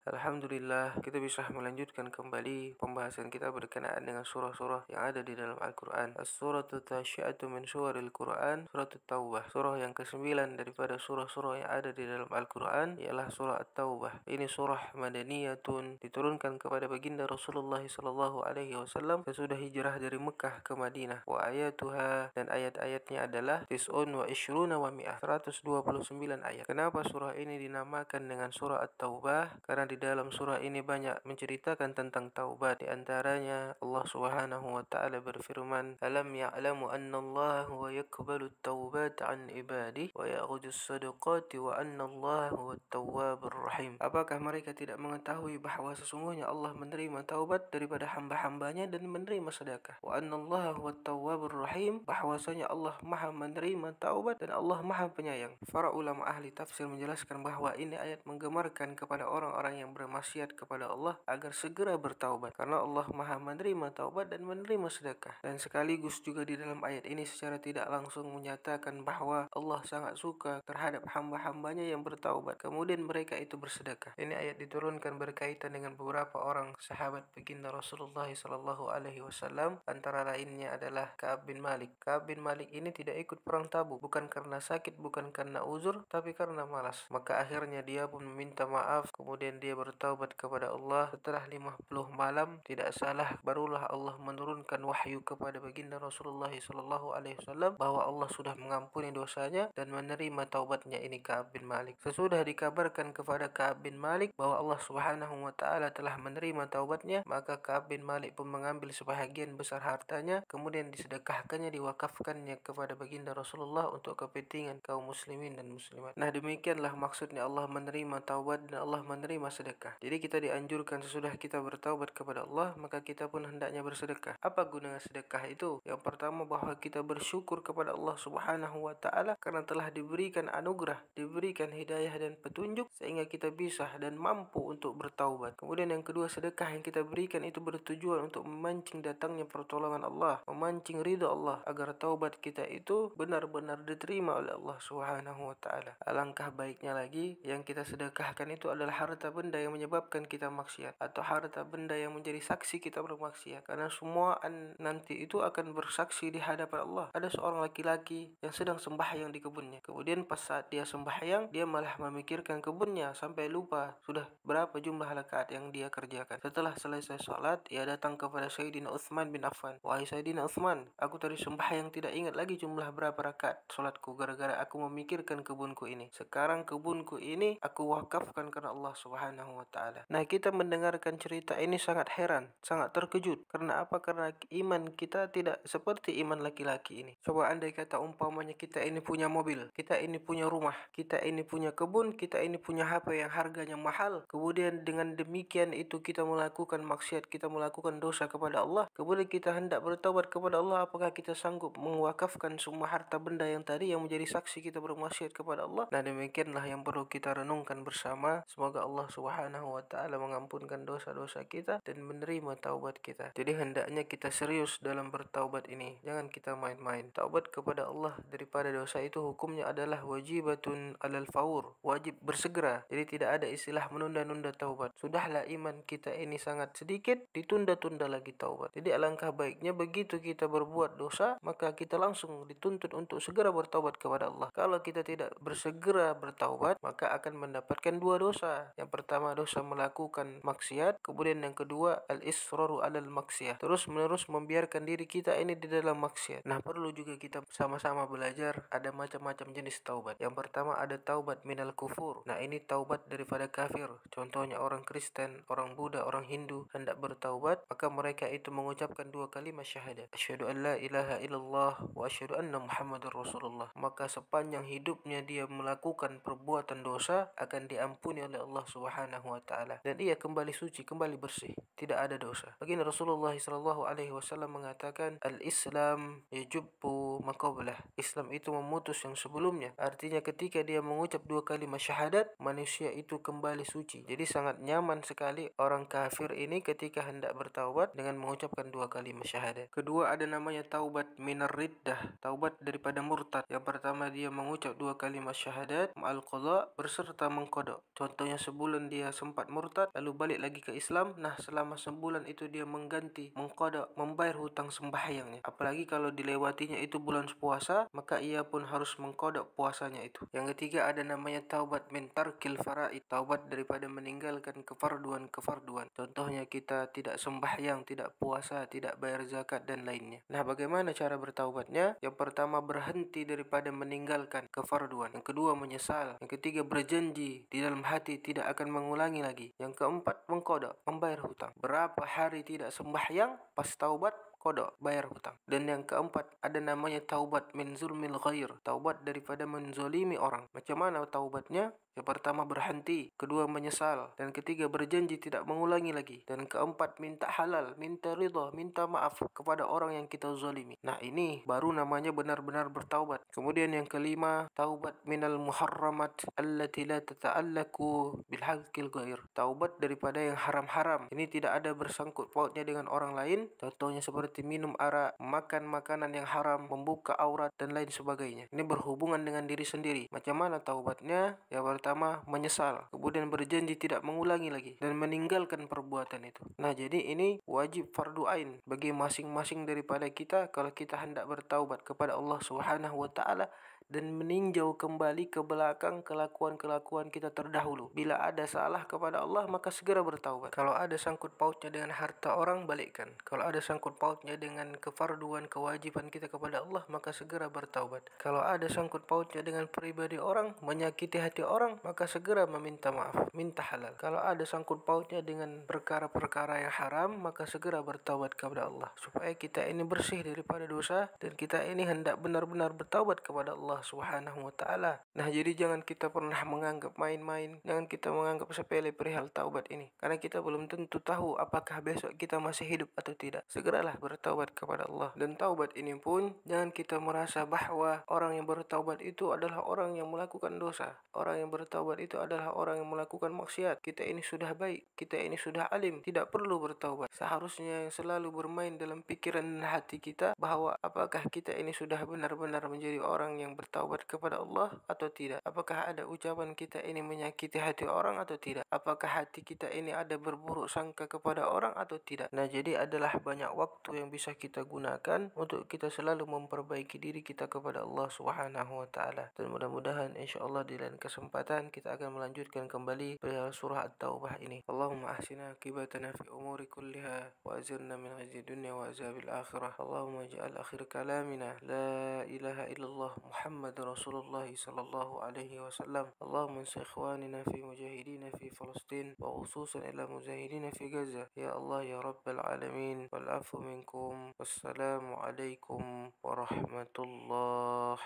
Alhamdulillah, kita bisa melanjutkan kembali pembahasan kita berkenaan dengan surah-surah yang ada di dalam Al-Quran. As-suratu tasyi'atu min suril Quran, surat At-Taubah. Surah yang ke-9 daripada surah-surah yang ada di dalam Al-Quran ialah surah At-Taubah. Ini surah madaniyatun, diturunkan kepada baginda Rasulullah SAW sesudah hijrah dari Mekah ke Madinah. Wa ayatuha, dan ayat-ayatnya adalah tis'un wa ishruna wa mi'ah, 129 ayat. Kenapa surah ini dinamakan dengan surah At-Taubah? Karena di dalam surah ini banyak menceritakan tentang taubat. Di antaranya Allah Subhanahu wa taala berfirman, "Alam ya'lamu anna Allah huwa yaqbalu at-taubat 'an ibadihi wa ya'khudhu as-sadaqati wa anna Allah huwa at-tawwabur rahim." Apakah mereka tidak mengetahui bahwa sesungguhnya Allah menerima taubat daripada hamba-hambanya dan menerima sedekah? Wa anna Allah huwa at-tawwabur rahim, bahwasanya Allah Maha menerima taubat dan Allah Maha penyayang. Para ulama ahli tafsir menjelaskan bahwa ini ayat menggemarkan kepada orang-orang yang bermaksiat kepada Allah agar segera bertaubat, karena Allah Maha menerima taubat dan menerima sedekah. Dan sekaligus juga di dalam ayat ini secara tidak langsung menyatakan bahwa Allah sangat suka terhadap hamba-hambanya yang bertaubat kemudian mereka itu bersedekah. Ini ayat diturunkan berkaitan dengan beberapa orang sahabat baginda Rasulullah SAW, antara lainnya adalah Ka'ab bin Malik. Ka'ab bin Malik ini tidak ikut perang Tabuk, bukan karena sakit, bukan karena uzur, tapi karena malas. Maka akhirnya dia pun meminta maaf, kemudian dia bertaubat kepada Allah. Setelah 50 malam, tidak salah, barulah Allah menurunkan wahyu kepada baginda Rasulullah SAW bahwa Allah sudah mengampuni dosanya dan menerima taubatnya ini Ka'ab bin Malik. Sesudah dikabarkan kepada Ka'ab bin Malik bahwa Allah Subhanahu wa taala telah menerima taubatnya, maka Ka'ab bin Malik pun mengambil sebahagian besar hartanya, kemudian disedekahkannya, diwakafkannya kepada baginda Rasulullah untuk kepentingan kaum muslimin dan muslimat. Nah, demikianlah maksudnya Allah menerima taubat dan Allah menerima sedekah. Jadi kita dianjurkan sesudah kita bertaubat kepada Allah, maka kita pun hendaknya bersedekah. Apa guna sedekah itu? Yang pertama, bahwa kita bersyukur kepada Allah Subhanahu wa taala karena telah diberikan anugerah, diberikan hidayah dan petunjuk sehingga kita bisa dan mampu untuk bertaubat. Kemudian yang kedua, sedekah yang kita berikan itu bertujuan untuk memancing datangnya pertolongan Allah, memancing ridha Allah agar taubat kita itu benar-benar diterima oleh Allah Subhanahu wa taala. Alangkah baiknya lagi yang kita sedekahkan itu adalah harta benda yang menyebabkan kita maksiat, atau harta benda yang menjadi saksi kita bermaksiat, karena semua nanti itu akan bersaksi di hadapan Allah. Ada seorang laki-laki yang sedang sembahyang di kebunnya, kemudian pas saat dia sembahyang, dia malah memikirkan kebunnya sampai lupa sudah berapa jumlah rakaat yang dia kerjakan. Setelah selesai sholat, ia datang kepada Sayyidina Utsman bin Affan. "Wahai Sayyidina Utsman, aku tadi sembahyang tidak ingat lagi jumlah berapa rakaat sholatku gara-gara aku memikirkan kebunku ini. Sekarang kebunku ini aku wakafkan karena Allah Subhanahu wa taala." Nah, kita mendengarkan cerita ini sangat heran, sangat terkejut. Karena apa? Karena iman kita tidak seperti iman laki-laki ini. Coba andai kata umpamanya kita ini punya mobil, kita ini punya rumah, kita ini punya kebun, kita ini punya HP yang harganya mahal, kemudian dengan demikian itu kita melakukan maksiat, kita melakukan dosa kepada Allah, kemudian kita hendak bertobat kepada Allah, apakah kita sanggup mewakafkan semua harta benda yang tadi yang menjadi saksi kita bermaksiat kepada Allah? Nah, demikianlah yang perlu kita renungkan bersama. Semoga Allah Subhanahu wa taala mengampunkan dosa-dosa kita dan menerima taubat kita. Jadi hendaknya kita serius dalam bertaubat ini. Jangan kita main-main. Taubat kepada Allah daripada dosa itu hukumnya adalah wajibatun alal faur, wajib bersegera. Jadi tidak ada istilah menunda-nunda taubat. Sudahlah iman kita ini sangat sedikit, ditunda-tunda lagi taubat. Jadi alangkah baiknya begitu kita berbuat dosa, maka kita langsung dituntut untuk segera bertaubat kepada Allah. Kalau kita tidak bersegera bertaubat, maka akan mendapatkan dua dosa. Yang pertama, dosa melakukan maksiat, kemudian yang kedua, al-israru alal maksiyah, terus menerus membiarkan diri kita ini di dalam maksiat. Nah, perlu juga kita sama-sama belajar ada macam-macam jenis taubat. Yang pertama ada taubat minal kufur. Nah, ini taubat daripada kafir. Contohnya orang Kristen, orang Buddha, orang Hindu hendak bertaubat, maka mereka itu mengucapkan dua kalimat syahadat, asyhadu an la ilaha illallah wa asyhadu anna muhammadar rasulullah. Maka sepanjang hidupnya dia melakukan perbuatan dosa akan diampuni oleh Allah Subhanahu wa taala dan ia kembali suci, kembali bersih, tidak ada dosa. Baginda Rasulullah SAW mengatakan, al-Islam yajubbu maqablah. Islam itu memutus yang sebelumnya. Artinya ketika dia mengucap dua kalimat syahadat, manusia itu kembali suci. Jadi sangat nyaman sekali orang kafir ini ketika hendak bertaubat dengan mengucapkan dua kalimat syahadat. Kedua ada namanya taubat minar riddah, taubat daripada murtad. Yang pertama dia mengucap dua kalimat syahadat ma'al qadha, berserta mengkodok. Contohnya sebulan dia sempat murtad lalu balik lagi ke Islam, nah selama sebulan itu dia mengganti, mengqada, membayar hutang sembahyangnya. Apalagi kalau dilewatinya itu bulan puasa, maka ia pun harus mengqada puasanya itu. Yang ketiga ada namanya taubat min tarkil faraid, taubat daripada meninggalkan kefarduan-kefarduan. Contohnya kita tidak sembahyang, tidak puasa, tidak bayar zakat dan lainnya. Nah, bagaimana cara bertaubatnya? Yang pertama berhenti daripada meninggalkan kefarduan. Yang kedua menyesal. Yang ketiga berjanji di dalam hati tidak akan mengulangi lagi. Yang keempat mengqada, membayar hutang. Berapa hari tidak sembahyang, pas taubat qada, bayar hutang. Dan yang keempat ada namanya taubat min zulmil ghair, taubat daripada menzolimi orang. Macam mana taubatnya? Yang pertama berhenti, kedua menyesal, dan ketiga berjanji tidak mengulangi lagi, dan keempat minta halal, minta ridha, minta maaf kepada orang yang kita zalimi. Nah, ini baru namanya benar-benar bertaubat. Kemudian yang kelima, taubat minal muharramat allati la tata'allaku bil haqqil ghair, taubat daripada yang haram-haram. Ini tidak ada bersangkut pautnya dengan orang lain. Contohnya seperti minum arak, makan makanan yang haram, membuka aurat dan lain sebagainya. Ini berhubungan dengan diri sendiri. Macam mana taubatnya? Yang pertama menyesal, kemudian berjanji tidak mengulangi lagi, dan meninggalkan perbuatan itu. Nah, jadi ini wajib fardu ain bagi masing-masing daripada kita kalau kita hendak bertaubat kepada Allah Subhanahu wa taala dan meninjau kembali ke belakang kelakuan-kelakuan kita terdahulu. Bila ada salah kepada Allah, maka segera bertaubat. Kalau ada sangkut pautnya dengan harta orang, balikkan. Kalau ada sangkut pautnya dengan kefarduan, kewajiban kita kepada Allah, maka segera bertaubat. Kalau ada sangkut pautnya dengan pribadi orang, menyakiti hati orang, maka segera meminta maaf, minta halal. Kalau ada sangkut pautnya dengan perkara-perkara yang haram, maka segera bertaubat kepada Allah, supaya kita ini bersih daripada dosa dan kita ini hendak benar-benar bertaubat kepada Allah Subhanahu wa taala. Nah, jadi jangan kita pernah menganggap main-main, jangan kita menganggap sepele perihal taubat ini, karena kita belum tentu tahu apakah besok kita masih hidup atau tidak. Segeralah bertaubat kepada Allah. Dan taubat ini pun jangan kita merasa bahwa orang yang bertaubat itu adalah orang yang melakukan dosa. Orang yang bertaubat itu adalah orang yang melakukan maksiat. Kita ini sudah baik, kita ini sudah alim, tidak perlu bertaubat. Seharusnya selalu bermain dalam pikiran dan hati kita bahwa apakah kita ini sudah benar-benar menjadi orang yang bertaubat kepada Allah atau tidak. Apakah ada ucapan kita ini menyakiti hati orang atau tidak. Apakah hati kita ini ada berburuk sangka kepada orang atau tidak. Nah, jadi adalah banyak waktu yang bisa kita gunakan untuk kita selalu memperbaiki diri kita kepada Allah Subhanahu wa taala. Dan mudah-mudahan insyaallah di lain kesempatan kita akan melanjutkan kembali perihal surah At-Taubah ini. Allahumma ahsina aqibatana fi umuri kulliha wa ajirna min khizyi dunya wa azabil akhirah. Allahumma ij'al akhir kalamina la ilaha illallah Muhammad Rasulullah sallallahu alaihi wasallam. Allahumma ansur ikhwanina fi mujahidina fi Palestin wa khususan ila mujahidina fi Gaza. Ya Allah ya Rabbal alamin. Wal afu minkum. Wassalamu alaikum warahmatullahi